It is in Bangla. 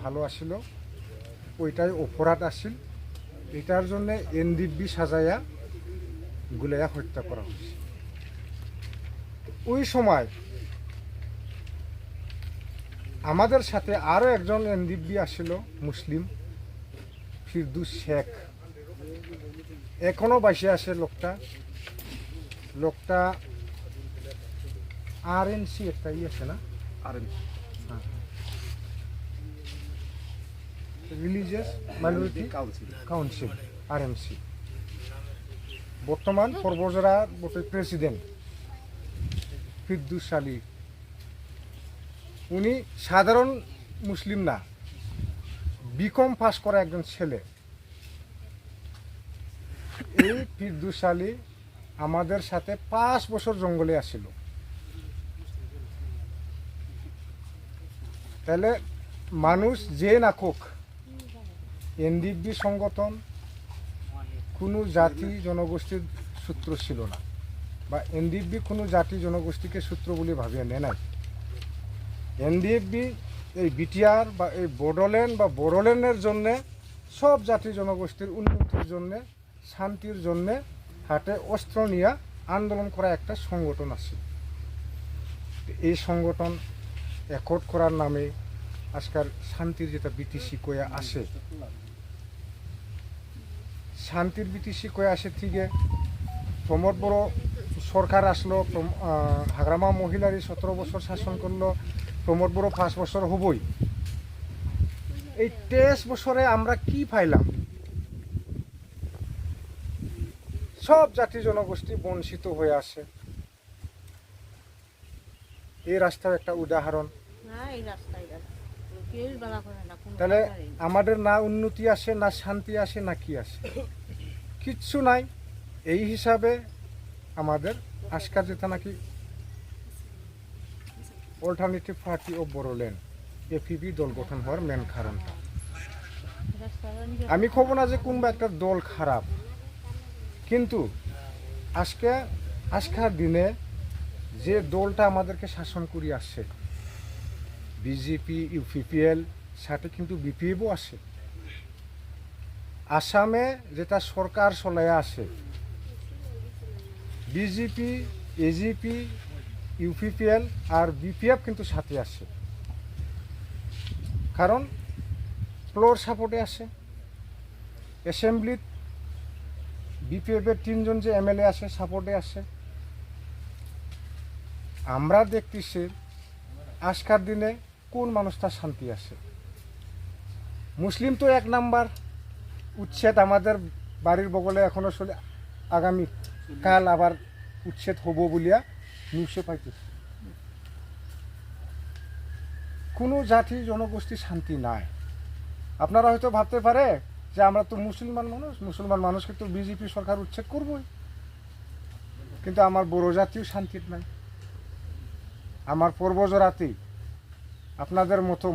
ভালো আসিল, ওইটাই অপরাধ আসিল। এটার জন্য এনডিপি সাজাইয়া গুলাইয়া হত্যা করা হয়েছে। ওই সময় আমাদের সাথে আরও একজন এনডিপি আসিল, মুসলিম, ফিরদুস শেখ। এখনো বাইসে আসে লোকটা আরএনসি একটা আছে না, রিলিজিয়াস মাইনরিটি কাউন্সিল, আরএমসি। বর্তমান পরবজরা প্রেসিডেন্ট ফিরদুস আলী। উনি সাধারণ মুসলিম না, বিকম পাস করা একজন ছেলে। এই ফিরদুস আলী আমাদের সাথে 5 বছর জঙ্গলে আসিল। তাহলে মানুষ যে না কোক, এনডিপি সংগঠন কোনো জাতি জনগোষ্ঠীর সূত্র ছিল না, বা এনডিপি কোনো জাতি জনগোষ্ঠীকে সূত্র বলে ভাবিয়ে নেয় নাই। এনডিপি এই বিটিআর বা এই বড়োল্যান্ড বা বড়োল্যান্ডের জন্যে, সব জাতি জনগোষ্ঠীর উন্নতির জন্যে, শান্তির জন্যে হাতে অস্ত্র নিয়ে আন্দোলন করা একটা সংগঠন আছে। এই সংগঠন একট করার নামে আজকাল শান্তির যেটা বিটিসি কয়ে আসে, শান্তির বিটিসি কয়ে আসে থেকে প্রমোদ বড় সরকার আসলো, হাগ্রামা মহিলারই 17 বছর শাসন করলো, প্রমোদ বড় 5 বছর হবই। এই 23 বছরে আমরা কি পাইলাম? সব জাতি জনগোষ্ঠী বঞ্চিত হয়ে আসে। এই রাস্তার একটা উদাহরণ। তাহলে আমাদের না উন্নতি আসে, না শান্তি আসে, না কি আসে, কিচ্ছু নাই। এই হিসাবে আমাদের আজকাল যেটা নাকি alternative party of Bodoland, APB দল গঠন হওয়ার মেন কারণটা, আমি কব না যে কোনবা একটা দল খারাপ, কিন্তু আজকের দিনে যে দলটা আমাদেরকে শাসন করে আসছে, বিজেপি, ইউপিপিএল, সাথে কিন্তু বিপিএফও আসে। আসামে যেটা সরকার চলায় আসে, বিজেপি, এজিপি, ইউপিপিএল আর বিপিএফ কিন্তু সাথে আসে। কারণ ফ্লোর সাপোর্টে আসে। অ্যাসেম্বলিত বিপিএফের 3 জন যে এমএলএ আসে, সাপোর্টে আসে। আমরা দেখতেছি আজকের দিনে কোন মানুষটা শান্তি আসে। মুসলিম তো 1 নাম্বার উচ্ছেদ, আমাদের বাড়ির বগলে এখনো চলে, আগামী কাল আবার উচ্ছেদ হব বলিয়া নিউজে পাইতেছি। কোনো জাতি জনগোষ্ঠী শান্তি নাই। আপনারা হয়তো ভাবতে পারে যে আমরা তো মুসলমান মানুষকে তো বিজেপি সরকার উচ্ছেদ করবই, কিন্তু আমার বড় জাতিও শান্তির নাই। আমার পূর্বজরাতেই আপনাদের মতো